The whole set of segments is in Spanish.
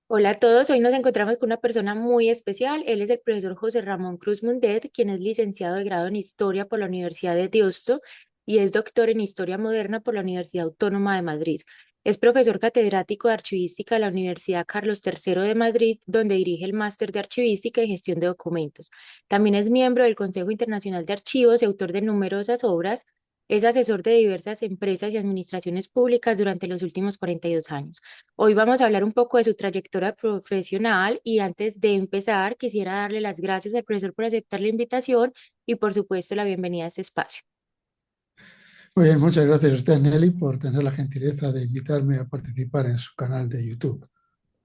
Hola a todos, hoy nos encontramos con una persona muy especial. Él es el profesor José Ramón Cruz Mundet, quien es licenciado de grado en Historia por la Universidad de Deusto y es doctor en Historia Moderna por la Universidad Autónoma de Madrid. Es profesor catedrático de Archivística de la Universidad Carlos III de Madrid, donde dirige el máster de Archivística y Gestión de Documentos. También es miembro del Consejo Internacional de Archivos y autor de numerosas obras. Es asesor de diversas empresas y administraciones públicas durante los últimos 42 años. Hoy vamos a hablar un poco de su trayectoria profesional y antes de empezar quisiera darle las gracias al profesor por aceptar la invitación y por supuesto la bienvenida a este espacio. Muy bien, muchas gracias a usted, Nelly, por tener la gentileza de invitarme a participar en su canal de YouTube.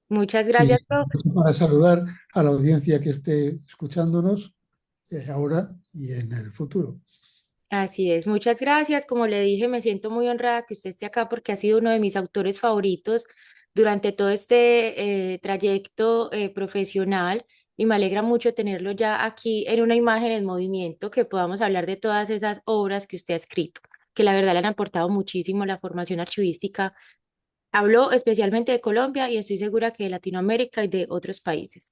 Muchas Y gracias, profe. para saludar a la audiencia que esté escuchándonos ahora y en el futuro. Así es, muchas gracias. Como le dije, me siento muy honrada que usted esté acá porque ha sido uno de mis autores favoritos durante todo este trayecto profesional y me alegra mucho tenerlo ya aquí en una imagen en movimiento, que podamos hablar de todas esas obras que usted ha escrito, que la verdad le han aportado muchísimo a la formación archivística. Hablo especialmente de Colombia y estoy segura que de Latinoamérica y de otros países.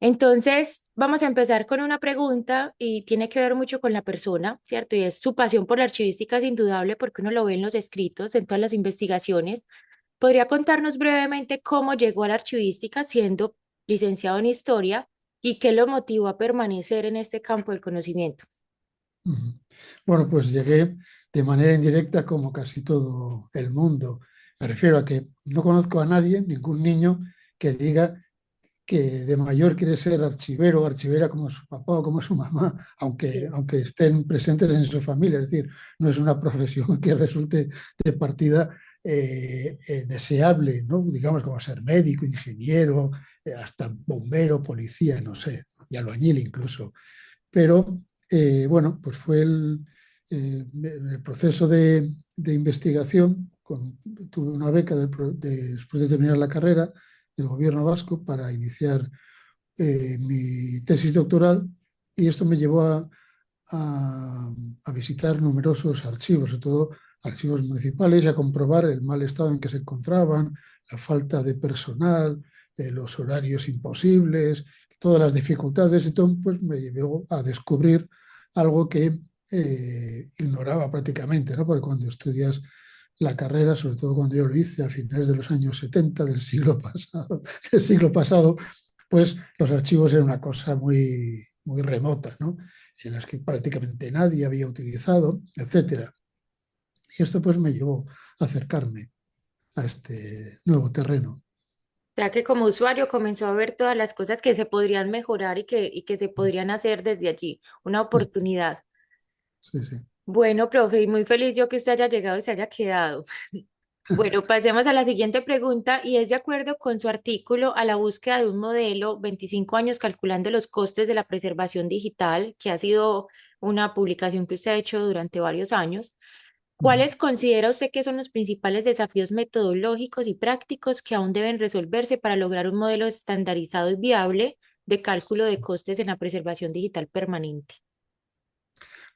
Entonces, vamos a empezar con una pregunta y tiene que ver mucho con la persona, ¿cierto? Y es su pasión por la archivística es indudable porque uno lo ve en los escritos, en todas las investigaciones. ¿Podría contarnos brevemente cómo llegó a la archivística siendo licenciado en historia y qué lo motivó a permanecer en este campo del conocimiento? Ujú. Bueno, pues llegué de manera indirecta como casi todo el mundo. Me refiero a que no conozco a nadie, ningún niño, que diga que de mayor quiere ser archivero o archivera como su papá o como su mamá, Sí. aunque estén presentes en su familia. Es decir, no es una profesión que resulte de partida deseable, ¿no? Digamos, como ser médico, ingeniero, hasta bombero, policía, no sé, y albañil incluso. Pero bueno, pues fue en el proceso de investigación, tuve una beca después de terminar la carrera del gobierno vasco para iniciar mi tesis doctoral y esto me llevó a- a visitar numerosos archivos, sobre todo archivos municipales, y a comprobar el mal estado en que se encontraban, la falta de personal, los horarios imposibles, todas las dificultades, y todo pues me llevó a descubrir algo que ignoraba prácticamente, ¿no? Porque cuando estudias la carrera, sobre todo cuando yo lo hice a finales de los años 70 del siglo pasado, del siglo pasado, pues los archivos eran una cosa muy remota, ¿no? En las que prácticamente nadie había utilizado, etcétera. Y esto pues me llevó a acercarme a este nuevo terreno. O sea que como usuario comenzó a ver todas las cosas que se podrían mejorar y que se podrían hacer desde allí. Una oportunidad. Sí, sí. Bueno, profe, y muy feliz yo que usted haya llegado y se haya quedado. Bueno, pasemos a la siguiente pregunta y es de acuerdo con su artículo a la búsqueda de un modelo 25 años calculando los costes de la preservación digital, que ha sido una publicación que usted ha hecho durante varios años. ¿Cuáles considera usted que son los principales desafíos metodológicos y prácticos que aún deben resolverse para lograr un modelo estandarizado y viable de cálculo de costes en la preservación digital permanente?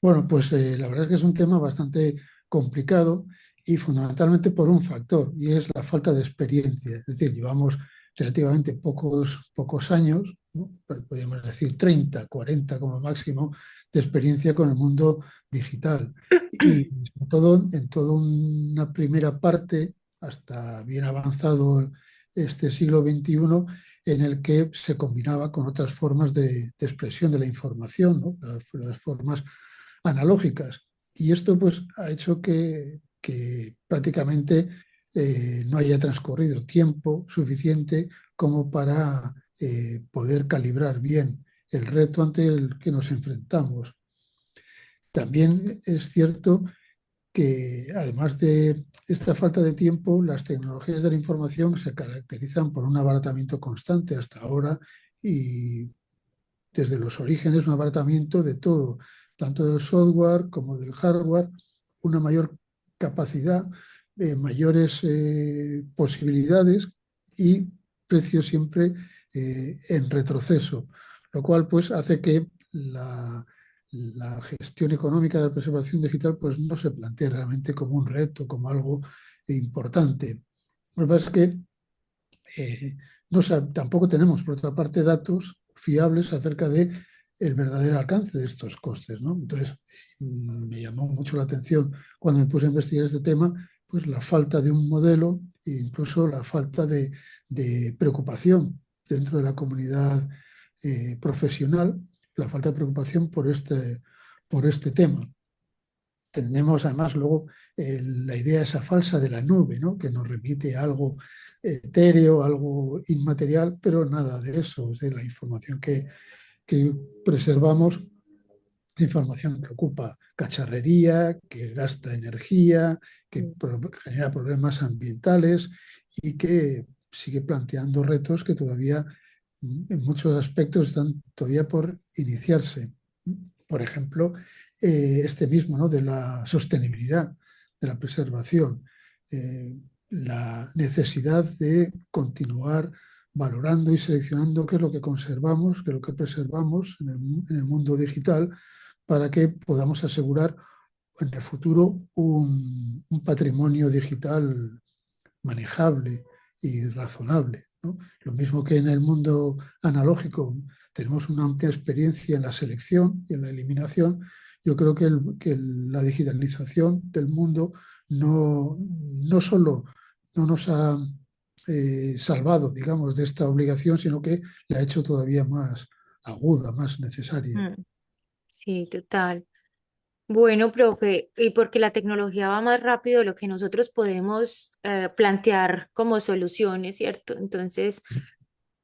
Bueno, pues la verdad es que es un tema bastante complicado y fundamentalmente por un factor, y es la falta de experiencia. Es decir, llevamos relativamente pocos años, ¿no? Podríamos decir 30, 40 como máximo, de experiencia con el mundo digital. Y sobre todo en toda una primera parte, hasta bien avanzado este siglo XXI, en el que se combinaba con otras formas de expresión de la información, ¿no? Las formas analógicas. Y esto pues ha hecho que prácticamente no haya transcurrido tiempo suficiente como para poder calibrar bien el reto ante el que nos enfrentamos. También es cierto que además de esta falta de tiempo, las tecnologías de la información se caracterizan por un abaratamiento constante hasta ahora y desde los orígenes un abaratamiento de todo, tanto del software como del hardware, una mayor capacidad, mayores posibilidades y precios siempre en retroceso, lo cual pues hace que la gestión económica de la preservación digital pues no se plantee realmente como un reto, como algo importante. Lo que pasa es que eh, tampoco tenemos, por otra parte, datos fiables acerca de el verdadero alcance de estos costes, ¿no? Entonces, me llamó mucho la atención cuando me puse a investigar este tema, pues la falta de un modelo e incluso la falta de preocupación dentro de la comunidad profesional, la falta de preocupación por este tema. Tenemos además luego la idea esa falsa de la nube, ¿no? Que nos remite a algo etéreo, algo inmaterial, pero nada de eso. Es decir, la información que preservamos, información que ocupa cacharrería, que gasta energía, que Mm. genera problemas ambientales y que sigue planteando retos que todavía en muchos aspectos están todavía por iniciarse. Por ejemplo, este mismo, ¿no? De la sostenibilidad, de la preservación, la necesidad de continuar valorando y seleccionando qué es lo que conservamos, qué es lo que preservamos en el mundo digital, para que podamos asegurar en el futuro un patrimonio digital manejable y razonable, ¿no? Lo mismo que en el mundo analógico tenemos una amplia experiencia en la selección y en la eliminación, yo creo que la digitalización del mundo no solo no nos ha salvado, digamos, de esta obligación, sino que la ha hecho todavía más aguda, más necesaria. Mm. Sí, total. Bueno, profe, y porque la tecnología va más rápido de lo que nosotros podemos plantear como soluciones, ¿cierto? Entonces,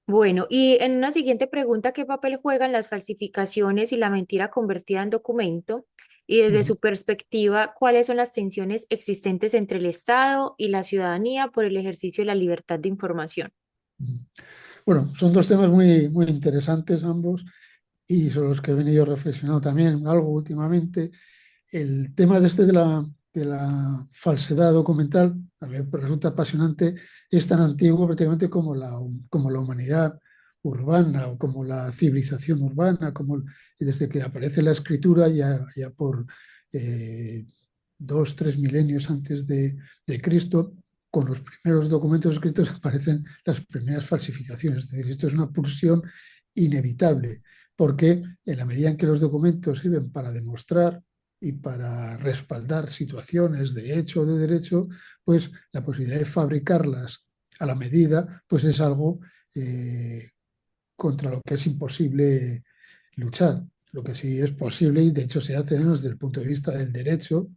bueno, y en una siguiente pregunta, ¿qué papel juegan las falsificaciones y la mentira convertida en documento? Y desde Ujú. su perspectiva, ¿cuáles son las tensiones existentes entre el Estado y la ciudadanía por el ejercicio de la libertad de información? Ujú. Bueno, son dos temas muy interesantes ambos y sobre los que he venido reflexionando también algo últimamente. El tema de de la falsedad documental a mí me resulta apasionante. Es tan antiguo prácticamente como la humanidad urbana o como la civilización urbana, y desde que aparece la escritura ya por eh, 2, 3 milenios antes de Cristo, con los primeros documentos escritos aparecen las primeras falsificaciones. Es decir, esto es una pulsión inevitable, porque en la medida en que los documentos sirven para demostrar y para respaldar situaciones de hecho o de derecho, pues la posibilidad de fabricarlas a la medida, pues es algo contra lo que es imposible luchar. Lo que sí es posible, y de hecho se hace desde el punto de vista del derecho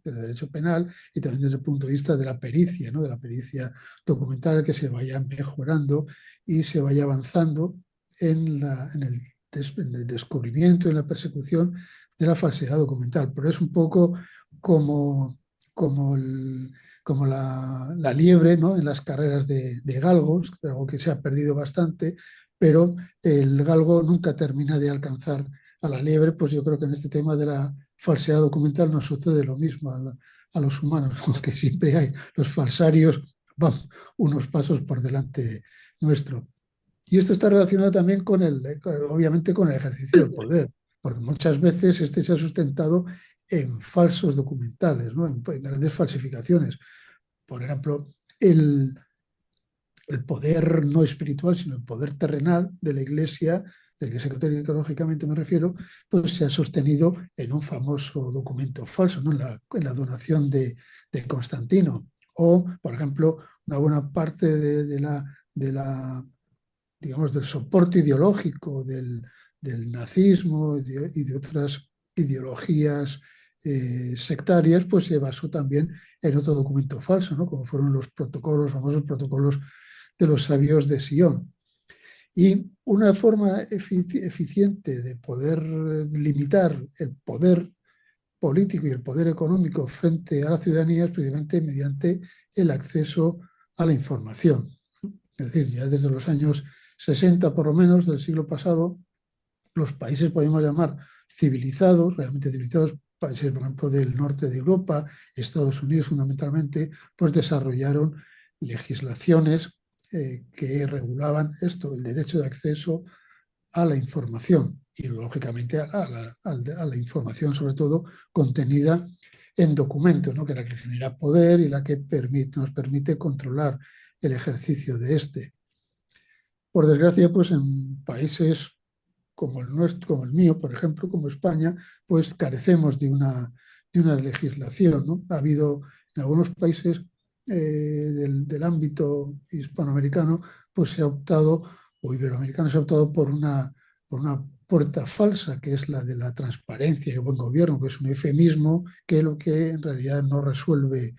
penal, y también desde el punto de vista de la pericia, ¿no? De la pericia documental, que se vaya mejorando y se vaya avanzando en el descubrimiento, en la persecución de la falsedad documental. Pero es un poco como, como, como la liebre, ¿no? En las carreras de galgos, algo que se ha perdido bastante, pero el galgo nunca termina de alcanzar a la liebre. Pues yo creo que en este tema de la falsedad documental nos sucede lo mismo a los humanos, que siempre hay los falsarios, van unos pasos por delante nuestro. Y esto está relacionado también obviamente con el ejercicio del poder, porque muchas veces este se ha sustentado en falsos documentales, ¿no? En grandes falsificaciones. Por ejemplo, el, el poder no espiritual, sino el poder terrenal de la Iglesia Católica, lógicamente me refiero, pues se ha sostenido en un famoso documento falso, ¿no? En la donación de Constantino. O, por ejemplo, una buena parte de la digamos, del soporte ideológico del nazismo y de otras ideologías sectarias, pues se basó también en otro documento falso, ¿no? Como fueron los protocolos, famosos protocolos de los sabios de Sion. Y una forma eficiente de poder limitar el poder político y el poder económico frente a la ciudadanía es precisamente mediante el acceso a la información. Es decir, ya desde los años 60 por lo menos del siglo pasado, los países podemos llamar civilizados, realmente civilizados, países, por ejemplo, del norte de Europa, Estados Unidos fundamentalmente, pues desarrollaron legislaciones que regulaban esto, el derecho de acceso a la información y, lógicamente, a la información, sobre todo, contenida en documentos, ¿no? Que es la que genera poder y la que nos permite controlar el ejercicio de este. por desgracia, pues en países como el nuestro, como el mío, por ejemplo, como España, pues carecemos de una legislación, ¿no? Ha habido en algunos países del ámbito hispanoamericano, pues se ha optado, o iberoamericano, se ha optado por una puerta falsa, que es la de la transparencia y el buen gobierno, que es un eufemismo que lo que en realidad no resuelve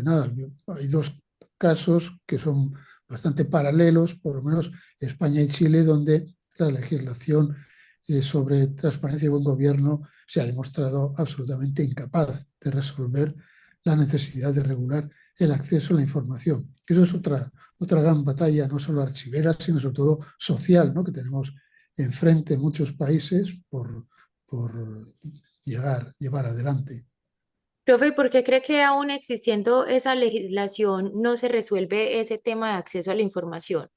nada. Hay dos casos que son bastante paralelos, por lo menos España y Chile, donde la legislación sobre transparencia y buen gobierno se ha demostrado absolutamente incapaz de resolver la necesidad de regular el acceso a la información. Eso es otra gran batalla, no solo archivera, sino sobre todo social, ¿no? Que tenemos enfrente en muchos países por llevar adelante. Profe, ¿y por qué cree que aún existiendo esa legislación no se resuelve ese tema de acceso a la información?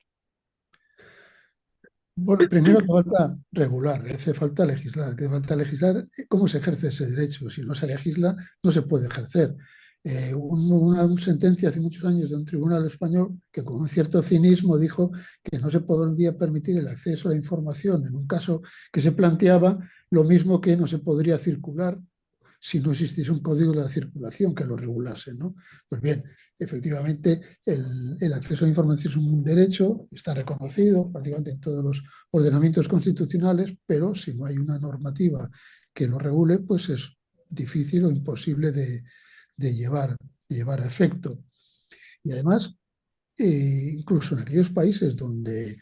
Bueno, primero hace falta regular, hace falta legislar cómo se ejerce ese derecho. Si no se legisla, no se puede ejercer. Una sentencia hace muchos años de un tribunal español que con un cierto cinismo dijo que no se podría permitir el acceso a la información en un caso que se planteaba lo mismo que no se podría circular si no existiese un código de la circulación que lo regulase, ¿no? Pues bien, efectivamente el acceso a la información es un derecho, está reconocido prácticamente en todos los ordenamientos constitucionales, pero si no hay una normativa que lo regule, pues es difícil o imposible de llevar a efecto. Y además, incluso en aquellos países donde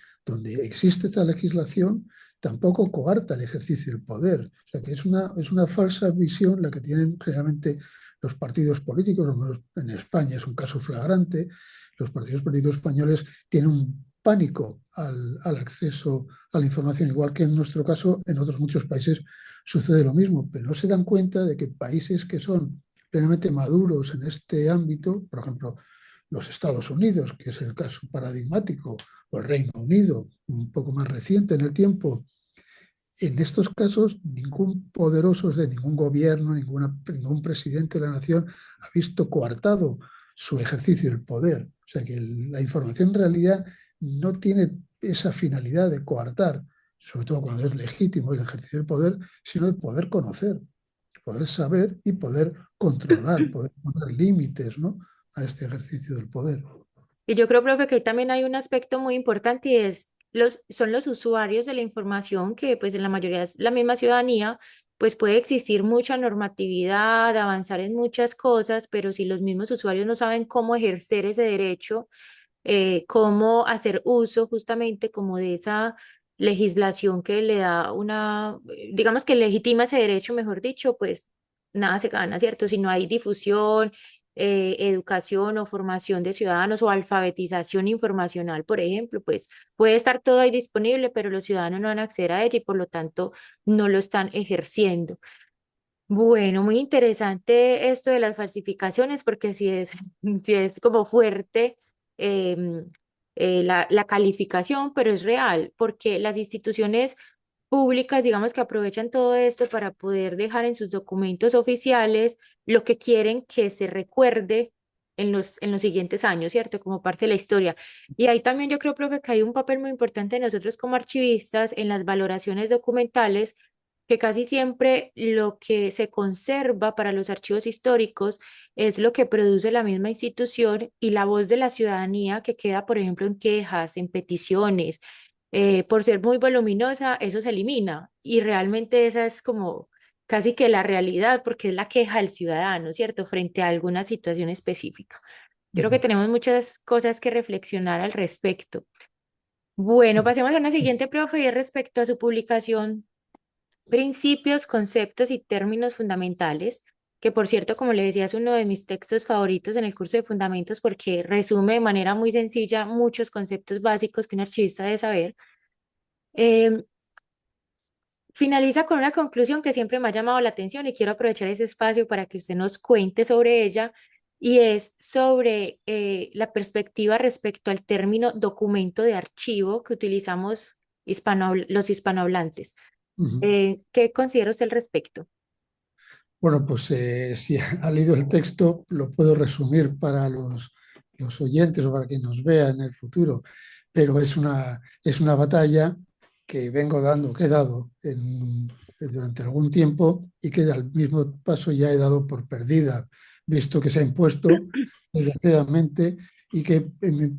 existe esta legislación, tampoco coarta el ejercicio del poder. O sea que es una falsa visión la que tienen generalmente los partidos políticos, al menos en España es un caso flagrante. Los partidos políticos españoles tienen un pánico al acceso a la información, igual que en nuestro caso, en otros muchos países sucede lo mismo, pero no se dan cuenta de que países que son plenamente maduros en este ámbito, por ejemplo, los Estados Unidos, que es el caso paradigmático, o el Reino Unido, un poco más reciente en el tiempo. En estos casos, ningún poderoso de ningún gobierno, ningún presidente de la nación ha visto coartado su ejercicio del poder. O sea que la información en realidad no tiene esa finalidad de coartar, sobre todo cuando es legítimo el ejercicio del poder, sino de poder conocer, poder saber y poder controlar, poder poner límites, ¿no?, a este ejercicio del poder. Y yo creo, profe, que ahí también hay un aspecto muy importante y es son los usuarios de la información que pues en la mayoría es la misma ciudadanía, pues puede existir mucha normatividad, avanzar en muchas cosas, pero si los mismos usuarios no saben cómo ejercer ese derecho, cómo hacer uso justamente como de esa legislación que le da una, digamos que legitima ese derecho, mejor dicho, pues nada se gana, ¿cierto? Si no hay difusión, educación o formación de ciudadanos o alfabetización informacional, por ejemplo, pues puede estar todo ahí disponible, pero los ciudadanos no van a acceder a ella y por lo tanto no lo están ejerciendo. Bueno, muy interesante esto de las falsificaciones, porque sí es como fuerte em, la calificación, pero es real, porque las instituciones públicas, digamos que aprovechan todo esto para poder dejar en sus documentos oficiales lo que quieren que se recuerde en los siguientes años, ¿cierto? Como parte de la historia. Y ahí también yo creo, profe, que hay un papel muy importante de nosotros como archivistas en las valoraciones documentales que casi siempre lo que se conserva para los archivos históricos es lo que produce la misma institución y la voz de la ciudadanía que queda, por ejemplo, en quejas, en peticiones. Por ser muy voluminosa, eso se elimina y realmente esa es como casi que la realidad porque es la queja del ciudadano, ¿cierto? Frente a alguna situación específica. Yo creo que tenemos muchas cosas que reflexionar al respecto. Bueno, pasemos a una siguiente, profe, y es respecto a su publicación Principios, conceptos y términos fundamentales, que por cierto, como le decía, es uno de mis textos favoritos en el curso de fundamentos porque resume de manera muy sencilla muchos conceptos básicos que un archivista debe saber. Em, Finaliza con una conclusión que siempre me ha llamado la atención y quiero aprovechar ese espacio para que usted nos cuente sobre ella y es sobre la perspectiva respecto al término documento de archivo que utilizamos los hispanohablantes. Uh-huh. ¿Qué considera usted al respecto? Bueno, pues si ha leído el texto, lo puedo resumir para los oyentes o para quien nos vea en el futuro. pero es una batalla que vengo dando, que he dado durante algún tiempo y que al mismo paso ya he dado por perdida, visto que se ha impuesto, desgraciadamente, y que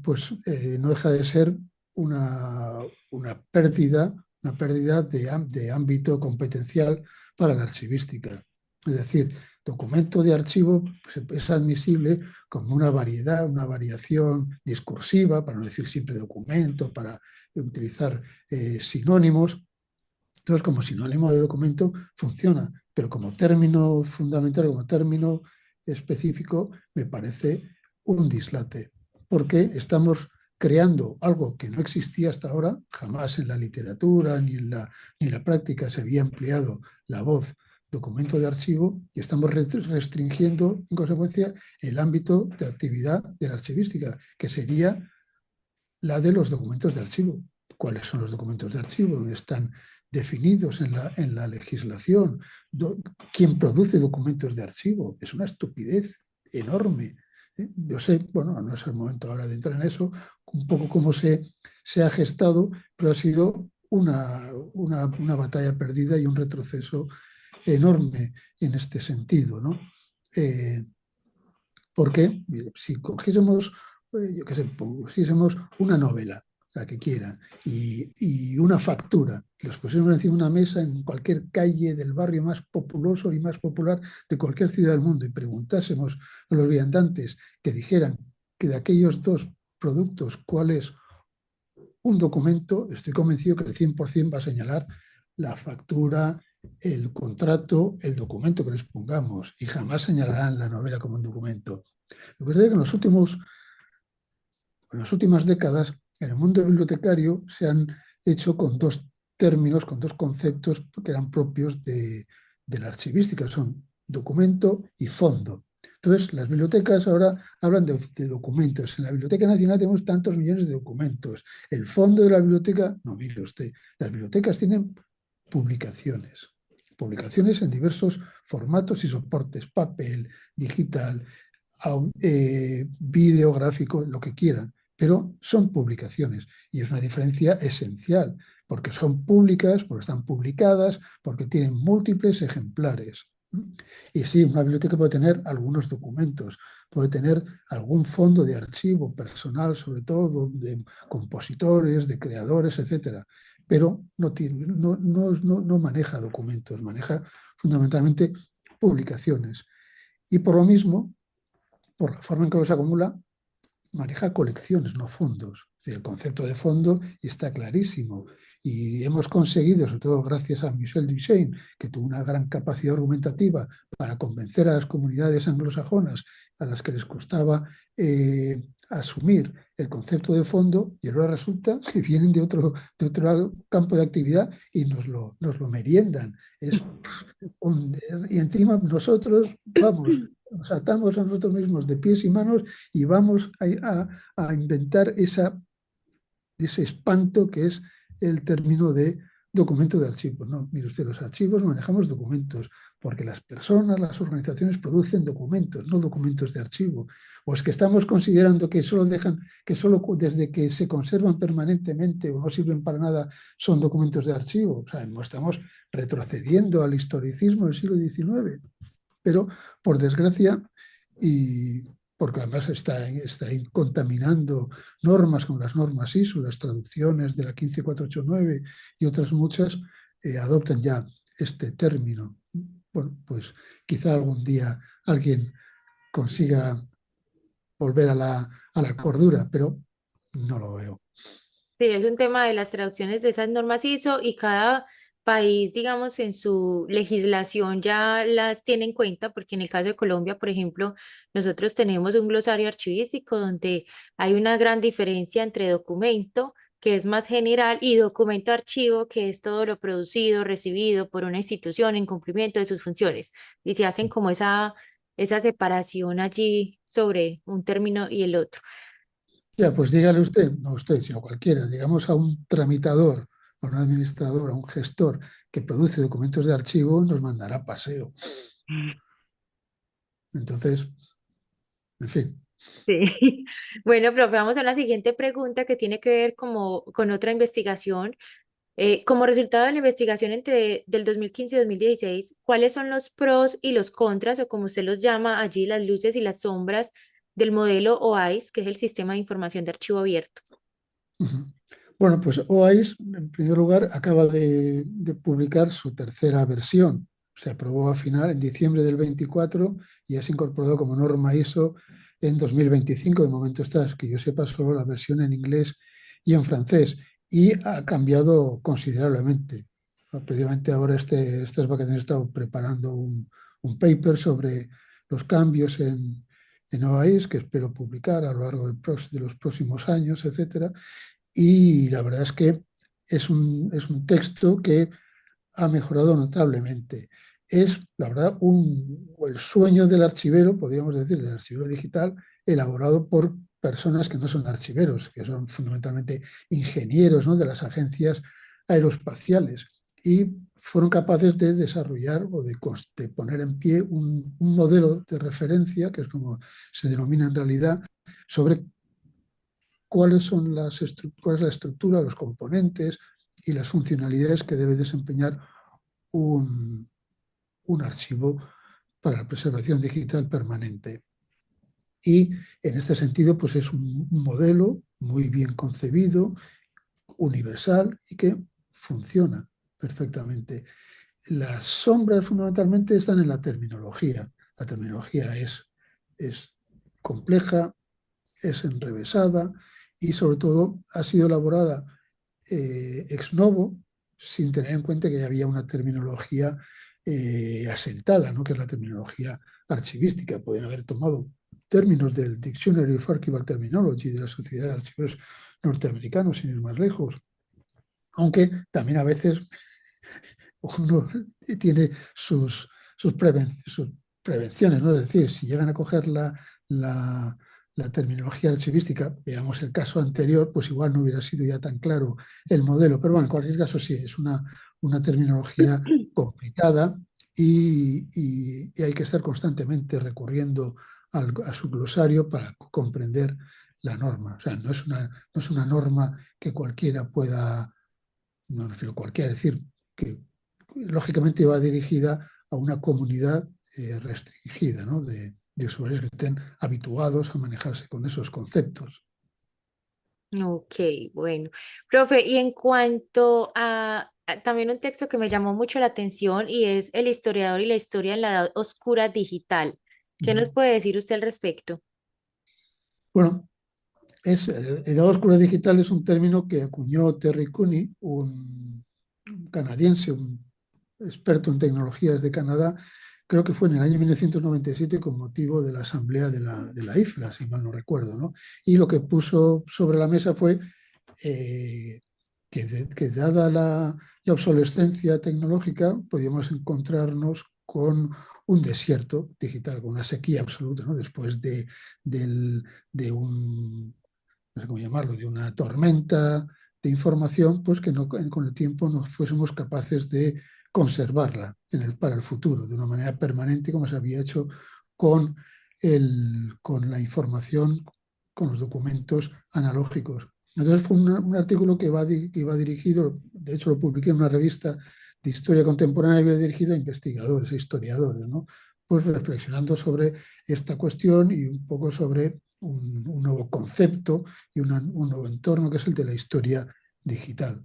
pues, no deja de ser una, una pérdida de ámbito competencial para la archivística. Es decir, documento de archivo pues, es admisible como una variedad, una variación discursiva, para no decir siempre documento, para utilizar sinónimos. Entonces, como sinónimo de documento funciona, pero como término fundamental, como término específico, me parece un dislate, porque estamos creando algo que no existía hasta ahora, jamás en la literatura ni en la práctica se había empleado la voz documento de archivo y estamos restringiendo en consecuencia el ámbito de actividad de la archivística, que sería la de los documentos de archivo. ¿Cuáles son los documentos de archivo? ¿Dónde están definidos en la legislación? ¿Quién produce documentos de archivo? Es una estupidez enorme. Yo sé, bueno, no es el momento ahora de entrar en eso, un poco cómo se ha gestado, pero ha sido una batalla perdida y un retroceso enorme en este sentido, ¿no? Eh, Porque si cogiésemos, yo qué sé, cogiésemos una novela, la que quiera, y una factura, los pusiéramos encima de una mesa en cualquier calle del barrio más populoso y más popular de cualquier ciudad del mundo y preguntásemos a los viandantes que dijeran que de aquellos dos productos cuál es un documento, estoy convencido que el 100% va a señalar la factura, el contrato, el documento que les pongamos y jamás señalarán la novela como un documento. Lo que sucede es que en las últimas décadas en el mundo bibliotecario se han hecho con dos términos, con dos conceptos que eran propios de la archivística, son documento y fondo. Entonces, las bibliotecas ahora hablan de documentos. En la Biblioteca Nacional tenemos tantos millones de documentos. El fondo de la biblioteca, no, mire usted, las bibliotecas tienen publicaciones. Publicaciones en diversos formatos y soportes, papel, digital, videográfico, lo que quieran, pero son publicaciones y es una diferencia esencial porque son públicas, porque están publicadas, porque tienen múltiples ejemplares. Y sí, una biblioteca puede tener algunos documentos, puede tener algún fondo de archivo personal, sobre todo de compositores, de creadores, etcétera, pero no maneja documentos, maneja fundamentalmente publicaciones. Y por lo mismo, por la forma en que los acumula, maneja colecciones, no fondos. Es decir, el concepto de fondo está clarísimo. Y hemos conseguido, sobre todo gracias a Michel Duchesne, que tuvo una gran capacidad argumentativa para convencer a las comunidades anglosajonas a las que les costaba asumir el concepto de fondo, y ahora resulta que vienen de otro campo de actividad y nos lo meriendan. Es y encima nosotros, vamos, nos atamos a nosotros mismos de pies y manos y vamos a inventar ese espanto que es el término de documento de archivo. No, mire usted, los archivos manejamos documentos porque las personas, las organizaciones producen documentos, no documentos de archivo. O es que estamos considerando que solo dejan, que solo desde que se conservan permanentemente o no sirven para nada son documentos de archivo. O sea, no estamos retrocediendo al historicismo del siglo XIX. Pero, por desgracia, y porque además está contaminando normas como las normas ISO, las traducciones de la 15489 y otras muchas, adoptan ya este término. Bueno, pues quizá algún día alguien consiga volver a la cordura, pero no lo veo. Sí, es un tema de las traducciones de esas normas ISO y cada país, digamos, en su legislación ya las tiene en cuenta, porque en el caso de Colombia, por ejemplo, nosotros tenemos un glosario archivístico donde hay una gran diferencia entre documento, que es más general, y documento archivo, que es todo lo producido, recibido por una institución en cumplimiento de sus funciones. Y se hacen como esa separación allí sobre un término y el otro. Ya, pues dígale usted, no usted, sino cualquiera, digamos a un tramitador, a un administrador, a un gestor que produce documentos de archivo, nos mandará paseo. Entonces, en fin. Sí. Bueno, profe, vamos a la siguiente pregunta que tiene que ver como con otra investigación. Como resultado de la investigación del 2015 y 2016, ¿cuáles son los pros y los contras, o como usted los llama allí, las luces y las sombras del modelo OISE, que es el Sistema de Información de Archivo Abierto? Ujú. Bueno, pues OAIS, en primer lugar, acaba de publicar su tercera versión. Se aprobó a final en diciembre del 24 y es incorporado como norma ISO en 2025. De momento está, que yo sepa, solo la versión en inglés y en francés. Y ha cambiado considerablemente. Precisamente ahora estas vacaciones he estado preparando un paper sobre los cambios en OAIS, que espero publicar a lo largo de los próximos años, etcétera. Y la verdad es que es un texto que ha mejorado notablemente. Es, la verdad, el sueño del archivero, podríamos decir, del archivero digital, elaborado por personas que no son archiveros, que son fundamentalmente ingenieros, ¿no?, de las agencias aeroespaciales. Y fueron capaces de desarrollar o de poner en pie un modelo de referencia, que es como se denomina en realidad, sobre cuál es la estructura, los componentes y las funcionalidades que debe desempeñar un, un archivo para la preservación digital permanente. Y en este sentido, pues es un modelo muy bien concebido, universal y que funciona perfectamente. Las sombras fundamentalmente están en la terminología. La terminología es compleja, es enrevesada y sobre todo ha sido elaborada ex novo, sin tener en cuenta que ya había una terminología asentada, ¿no?, que es la terminología archivística. Pueden haber tomado términos del Dictionary of Archival Terminology de la Sociedad de Archiveros Norteamericanos, sin ir más lejos, aunque también a veces uno tiene sus prevenciones, ¿no? Es decir, si llegan a coger la, la terminología archivística, veamos el caso anterior, pues igual no hubiera sido ya tan claro el modelo. Pero bueno, en cualquier caso sí, es una terminología complicada y hay que estar constantemente recurriendo a su glosario para comprender la norma. O sea, no es una norma que cualquiera pueda, no me refiero a cualquiera, es decir, que lógicamente va dirigida a una comunidad restringida, ¿no?, de usuarios que estén habituados a manejarse con esos conceptos. Ok, bueno. Profe, y en cuanto a también un texto que me llamó mucho la atención, y es El historiador y la historia en la edad oscura digital. ¿Qué nos puede decir usted al respecto? Bueno, edad oscura digital es un término que acuñó Terry Cooney, un canadiense, un experto en tecnologías de Canadá. Creo que fue en el año 1997 con motivo de la asamblea de la IFLA, si mal no recuerdo, ¿no? Y lo que puso sobre la mesa fue eh, que dada la obsolescencia tecnológica, podíamos encontrarnos con un desierto digital, con una sequía absoluta, ¿no? Después del, de un, no sé cómo llamarlo, de una tormenta de información, pues que no, con el tiempo no fuésemos capaces de conservarla para el futuro, de una manera permanente, como se había hecho con, con la información, con los documentos analógicos. Entonces fue un artículo que iba dirigido, de hecho lo publiqué en una revista de historia contemporánea, iba dirigido a investigadores, a historiadores, ¿no? Pues reflexionando sobre esta cuestión y un poco sobre un nuevo concepto y un nuevo entorno que es el de la historia digital.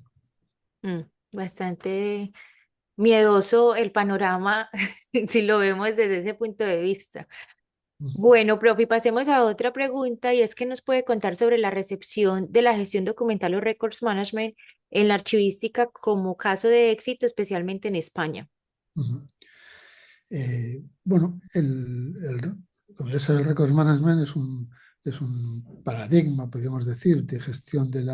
Bastante miedoso el panorama si lo vemos desde ese punto de vista. Bueno, profe, pasemos a otra pregunta, y es que nos puede contar sobre la recepción de la gestión documental o records management en la archivística como caso de éxito, especialmente en España. Uh-huh. Bueno, como ya sabes, el Records Management es un paradigma, podríamos decir, de gestión de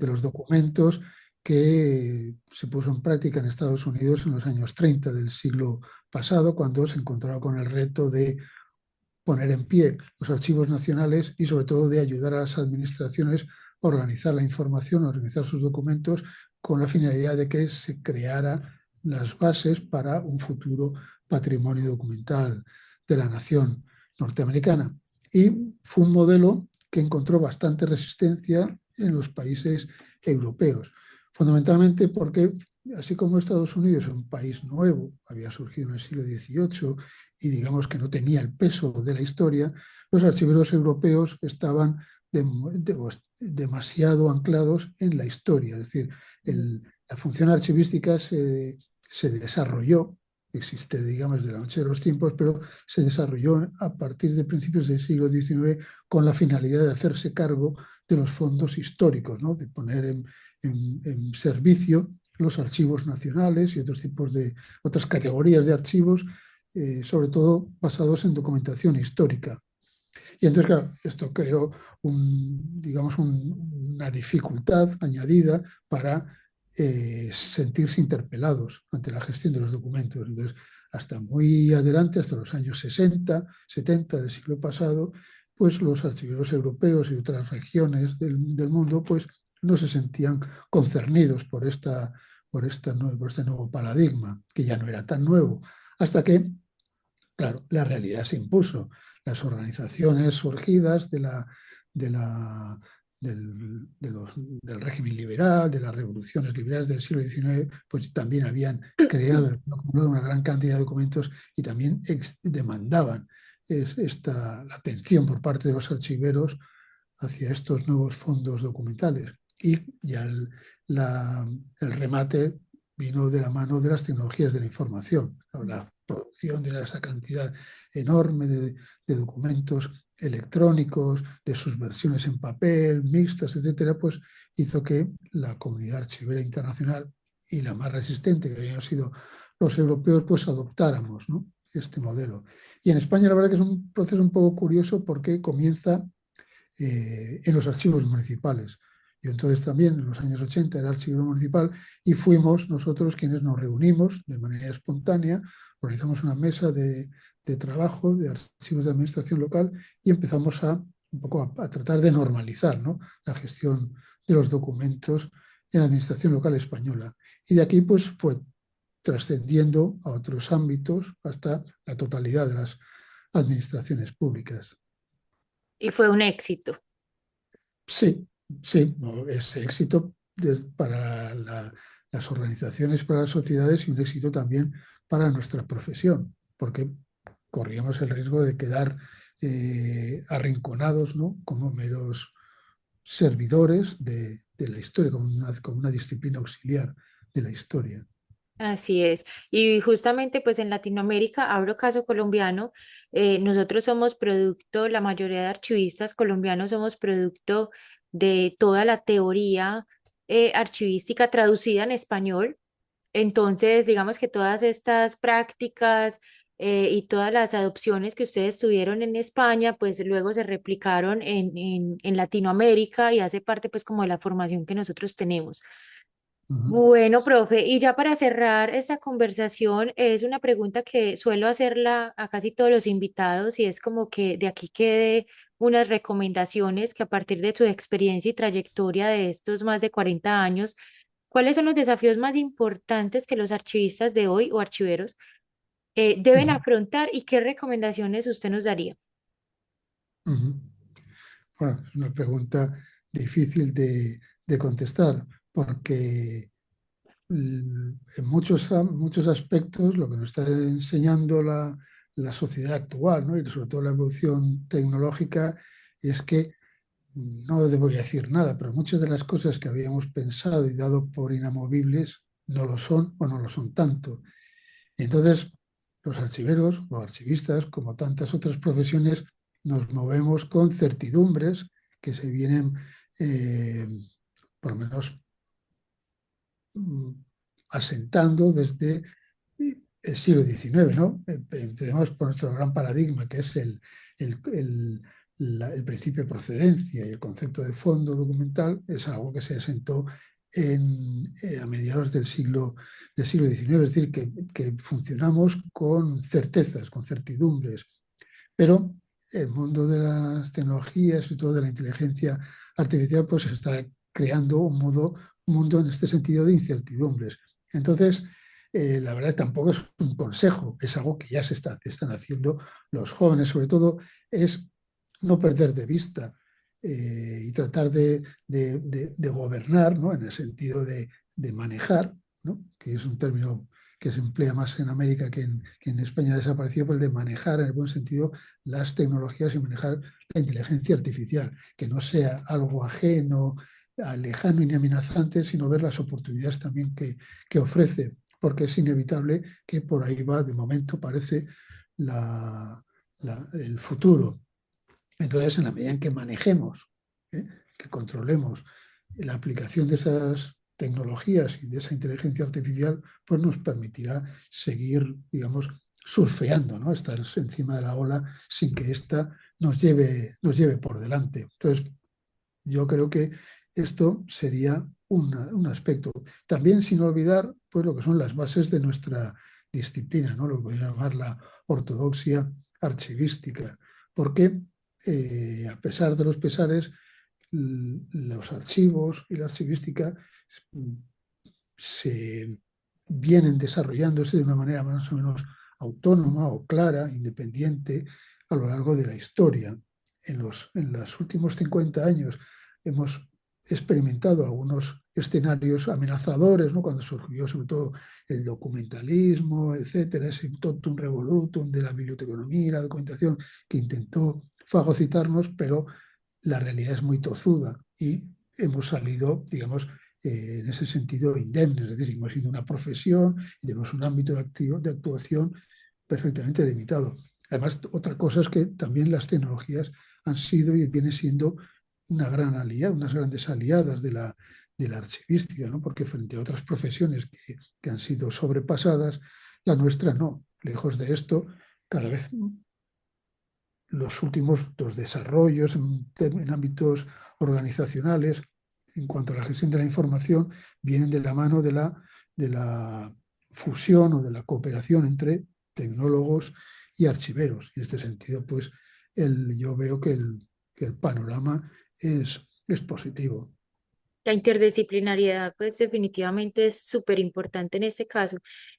los documentos que se puso en práctica en Estados Unidos en los años 30 del siglo pasado, cuando se encontraba con el reto de poner en pie los archivos nacionales y sobre todo de ayudar a las administraciones a organizar la información, a organizar sus documentos con la finalidad de que se creara las bases para un futuro patrimonio documental de la nación norteamericana. y fue un modelo que encontró bastante resistencia en los países europeos, fundamentalmente porque, así como Estados Unidos es un país nuevo, había surgido en el siglo XVIII y digamos que no tenía el peso de la historia, los archiveros europeos estaban demasiado anclados en la historia, es decir, la función archivística se desarrolló, existe, digamos, desde la noche de los tiempos, pero se desarrolló a partir de principios del siglo XIX con la finalidad de hacerse cargo de los fondos históricos, ¿no? De poner en servicio los archivos nacionales y otros tipos de otras categorías de archivos, sobre todo basados en documentación histórica. Y entonces, claro, esto creó digamos, una dificultad añadida para sentirse interpelados ante la gestión de los documentos. Entonces, hasta muy adelante, hasta los años 60, 70 del siglo pasado, pues los archiveros europeos y de otras regiones del mundo pues, no se sentían concernidos por este nuevo paradigma, que ya no era tan nuevo, hasta que, claro, la realidad se impuso. Las organizaciones surgidas de la, del régimen liberal, de las revoluciones liberales del siglo XIX, pues también habían creado, acumulado una gran cantidad de documentos y también demandaban la atención por parte de los archiveros hacia estos nuevos fondos documentales. Y ya el remate vino de la mano de las tecnologías de la información, ¿no? La producción de esa cantidad enorme de documentos electrónicos, de sus versiones en papel, mixtas, etcétera, pues hizo que la comunidad archivera internacional y la más resistente, que habían sido los europeos, pues adoptáramos, ¿no? Este modelo. Y en España la verdad que es un proceso un poco curioso porque comienza en los archivos municipales. Yo entonces también en los años 80 era archivero municipal y fuimos nosotros quienes nos reunimos de manera espontánea, organizamos una mesa de trabajo de archivos de administración local y empezamos un poco a tratar de normalizar, ¿no? La gestión de los documentos en la administración local española. Y de aquí pues fue trascendiendo a otros ámbitos hasta la totalidad de las administraciones públicas. Y fue un éxito. Sí, sí, no, es éxito para las organizaciones, para las sociedades y un éxito también para nuestra profesión, porque corríamos el riesgo de quedar arrinconados, ¿no? Como meros servidores de la historia, como una disciplina auxiliar de la historia. Así es. Y justamente pues en Latinoamérica, abro caso colombiano, nosotros somos producto, la mayoría de archivistas colombianos somos producto de toda la teoría archivística traducida en español. Entonces, digamos que todas estas prácticas y todas las adopciones que ustedes tuvieron en España, pues luego se replicaron en Latinoamérica y hace parte pues como de la formación que nosotros tenemos. Ujú, Bueno, profe, y ya para cerrar esta conversación, es una pregunta que suelo hacerla a casi todos los invitados y es como que de aquí quede unas recomendaciones que a partir de su experiencia y trayectoria de estos más de 40 años, ¿cuáles son los desafíos más importantes que los archivistas de hoy o archiveros deben ujú, afrontar y qué recomendaciones usted nos daría? ujú. Bueno, es una pregunta difícil de contestar porque en muchos aspectos lo que nos está enseñando la sociedad actual, ¿no? Y sobre todo la evolución tecnológica es que no debo decir nada, pero muchas de las cosas que habíamos pensado y dado por inamovibles no lo son o no lo son tanto. Y entonces los archiveros o archivistas, como tantas otras profesiones, nos movemos con certidumbres que se vienen, eh, por lo menos, mm, asentando desde el siglo XIX, ¿no? Empecemos por nuestro gran paradigma, que es el, el- el principio de procedencia y el concepto de fondo documental, es algo que se asentó a mediados del siglo XIX, es decir, que funcionamos con certezas, con certidumbres, pero el mundo de las tecnologías y todo de la inteligencia artificial pues está creando un mundo en este sentido de incertidumbres. Entonces, la verdad tampoco es un consejo, es algo que ya están haciendo los jóvenes, sobre todo es no perder de vista y tratar de gobernar, ¿no? En el sentido de manejar, ¿no? Que es un término que se emplea más en América que en España ha desaparecido, pues de manejar en el buen sentido las tecnologías y manejar la inteligencia artificial, que no sea algo ajeno, lejano y ni amenazante, sino ver las oportunidades también que ofrece, porque es inevitable que por ahí va, de momento parece, el futuro. Entonces, en la medida en que manejemos, ¿eh? Que controlemos la aplicación de esas tecnologías y de esa inteligencia artificial, pues nos permitirá seguir, digamos, surfeando, ¿no? Estar encima de la ola sin que ésta nos lleve por delante. Entonces, yo creo que esto sería un aspecto. También sin olvidar pues, lo que son las bases de nuestra disciplina, ¿no? Lo que podemos llamar la ortodoxia archivística, porque a pesar de los pesares, los archivos y la archivística se vienen desarrollándose de una manera más o menos autónoma o clara, independiente, a lo largo de la historia. En los últimos 50 años hemos experimentado algunos escenarios amenazadores, ¿no? Cuando surgió sobre todo el documentalismo, etcétera, ese totum revolutum de la biblioteconomía y la documentación que intentó fagocitarnos, pero la realidad es muy tozuda y hemos salido, digamos, en ese sentido indemnes, es decir, hemos sido una profesión y tenemos un ámbito de actuación perfectamente limitado. Además, otra cosa es que también las tecnologías han sido y vienen siendo una gran aliada, unas grandes aliadas de la archivística, ¿no? Porque frente a otras profesiones que han sido sobrepasadas, la nuestra no. Lejos de esto, cada vez los últimos dos desarrollos en ámbitos organizacionales en cuanto a la gestión de la información vienen de la mano de la fusión o de la cooperación entre tecnólogos y archiveros. Y en este sentido, pues yo veo que el panorama es positivo. La interdisciplinariedad, pues definitivamente es súper importante en este caso.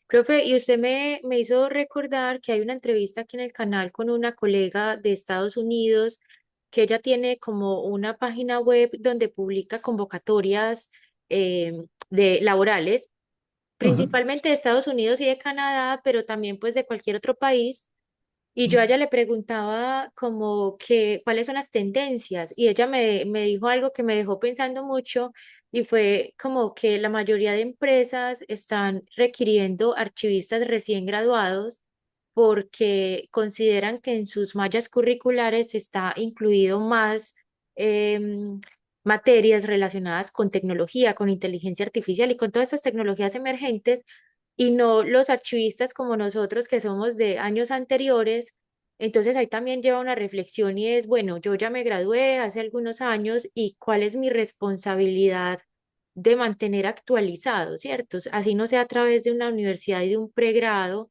Profe, y usted me hizo recordar que hay una entrevista aquí en el canal con una colega de Estados Unidos, que ella tiene como una página web donde publica convocatorias de laborales, Ajá. principalmente de Estados Unidos y de Canadá, pero también pues de cualquier otro país. Y yo a ella le preguntaba como que cuáles son las tendencias y ella me dijo algo que me dejó pensando mucho y fue como que la mayoría de empresas están requiriendo archivistas recién graduados porque consideran que en sus mallas curriculares está incluido más materias relacionadas con tecnología, con inteligencia artificial y con todas estas tecnologías emergentes y no los archivistas como nosotros que somos de años anteriores. Entonces ahí también lleva una reflexión y es, bueno, yo ya me gradué hace algunos años y cuál es mi responsabilidad de mantener actualizado, ¿cierto? Así no sea a través de una universidad y de un pregrado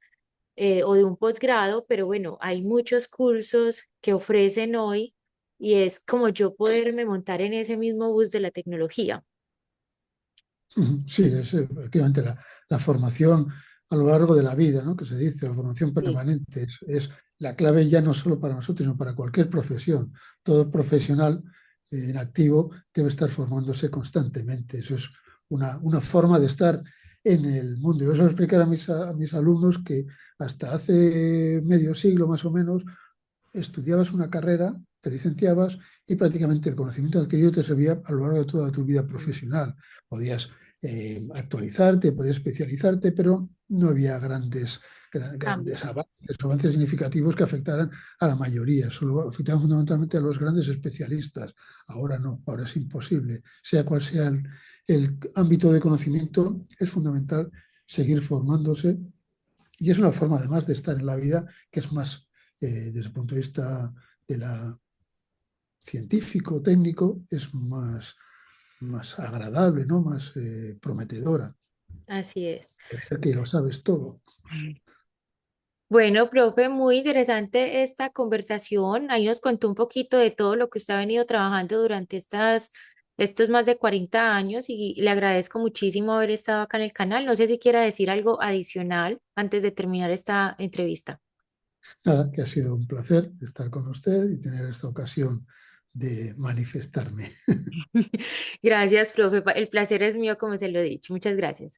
o de un posgrado, pero bueno, hay muchos cursos que ofrecen hoy y es como yo poderme montar en ese mismo bus de la tecnología. Sí, es efectivamente la formación a lo largo de la vida, ¿no? Que se dice, la formación Sí. permanente es la clave ya no solo para nosotros, sino para cualquier profesión. Todo profesional en activo debe estar formándose constantemente. Eso es una forma de estar en el mundo. Yo suelo explicar a mis alumnos que hasta hace medio siglo más o menos estudiabas una carrera, te licenciabas y prácticamente el conocimiento adquirido te servía a lo largo de toda tu vida Mm. profesional. Podías actualizarte, podías especializarte, pero no había Cambio. grandes avances significativos que afectaran a la mayoría, solo afectaban fundamentalmente a los grandes especialistas. Ahora no, ahora es imposible. Sea cual sea el ámbito de conocimiento, es fundamental seguir formándose y es una forma además de estar en la vida que es más, desde el punto de vista de la científico, técnico, es más agradable, ¿no? Más prometedora. Así es. Creer que lo sabes todo. Bueno, profe, muy interesante esta conversación. Ahí nos contó un poquito de todo lo que usted ha venido trabajando durante estos más de 40 años y le agradezco muchísimo haber estado acá en el canal. No sé si quiera decir algo adicional antes de terminar esta entrevista. Nada, que ha sido un placer estar con usted y tener esta ocasión de manifestarme. Gracias, profe. El placer es mío, como se lo he dicho. Muchas gracias.